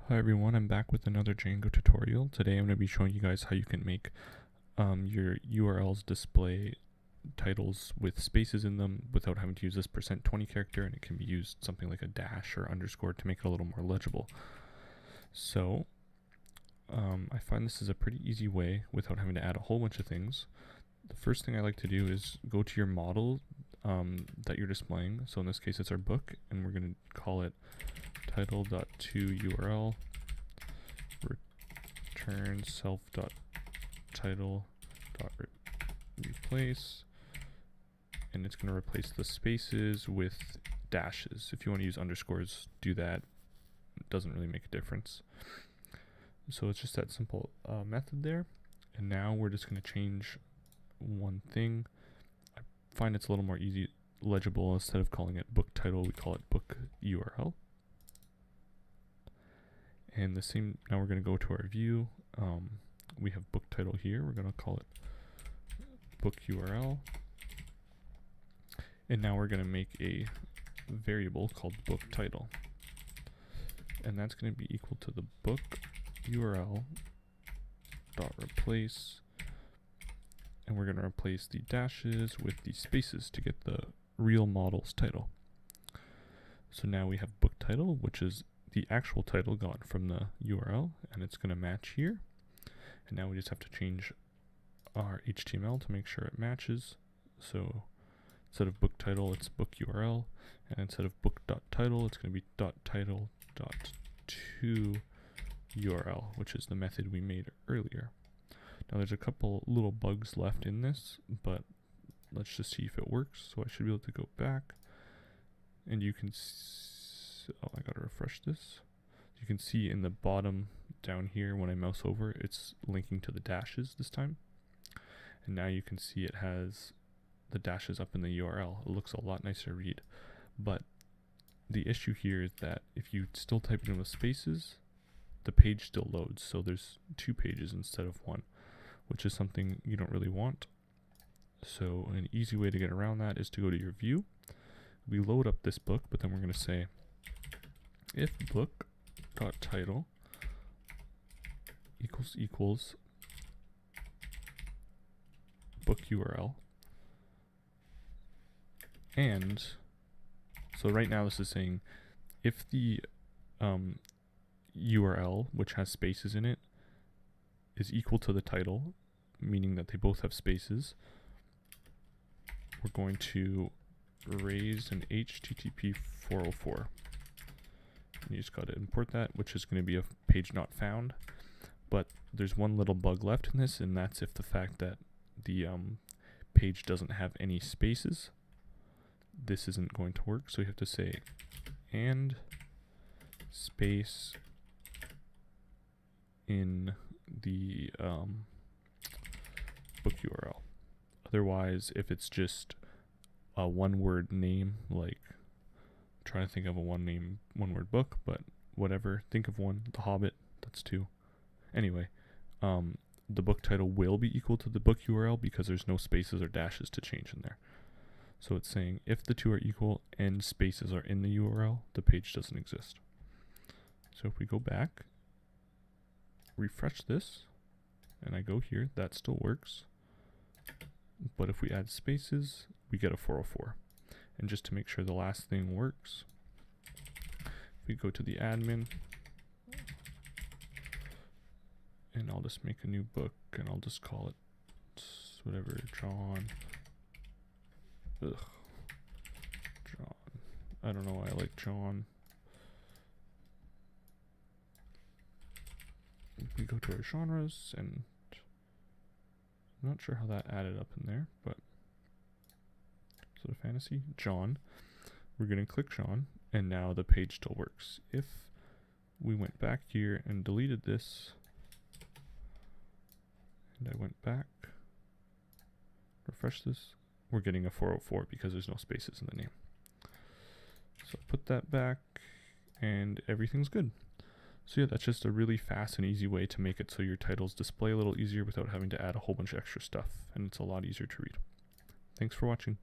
Hi everyone, I'm back with another Django tutorial. Today I'm going to be showing you guys how you can make your URLs display titles with spaces in them without having to use this %20 character, and it can be used something like a dash or underscore to make it a little more legible. So I find this is a pretty easy way without having to add a whole bunch of things. The first thing I like to do is go to your model that you're displaying. So in this case it's our book, and we're going to call it title.toURL return self.title.replace, and it's going to replace the spaces with dashes. If you want to use underscores, do that. It doesn't really make a difference. So it's just that simple method there. And now we're just going to change one thing. I find it's a little more legible. Instead of calling it book title, we call it book URL. And the same, now we're going to go to our view. We have book title here. We're going to call it book URL. And now we're going to make a variable called book title. And that's going to be equal to the book URL dot replace. And we're going to replace the dashes with the spaces to get the real model's title. So now we have book title, which is the actual title gone from the URL, and it's going to match here. And now we just have to change our HTML to make sure it matches. So instead of book title, it's book URL, and instead of book.title, it's going to be .title.toURL, which is the method we made earlier. Now there's a couple little bugs left in this, but let's just see if it works. So I should be able to go back, and you can oh, I gotta refresh this. You can see in the bottom down here when I mouse over, it's linking to the dashes this time. And now you can see it has the dashes up in the URL. It looks a lot nicer to read. But the issue here is that if you still type it in with spaces, the page still loads. So there's 2 pages instead of 1, which is something you don't really want. So an easy way to get around that is to go to your view. We load up this book, but then we're going to say if book.title equals book URL, and so right now this is saying if the URL, which has spaces in it, is equal to the title, meaning that they both have spaces, we're going to raise an HTTP 404. You just got to import that, which is going to be a page not found. But there's one little bug left in this, and that's if the fact that the page doesn't have any spaces, this isn't going to work. So you have to say and space in the book URL. Otherwise, if it's just a one-word name, like trying to think of a one-word book, but whatever, think of one. The Hobbit, that's 2. Anyway, the book title will be equal to the book URL because there's no spaces or dashes to change in there. So it's saying if the 2 are equal and spaces are in the URL, the page doesn't exist. So if we go back, refresh this, and I go here, that still works. But if we add spaces, we get a 404. And just to make sure the last thing works, we go to the admin, and I'll just make a new book, and I'll just call it whatever, John. John. I don't know why I like John. We go to our genres, and I'm not sure how that added up in there, but sort of fantasy, John. We're going to click John, and now the page still works. If we went back here and deleted this, and I went back, refresh this, we're getting a 404 because there's no spaces in the name. So put that back, and everything's good. So yeah, that's just a really fast and easy way to make it so your titles display a little easier without having to add a whole bunch of extra stuff, and it's a lot easier to read. Thanks for watching.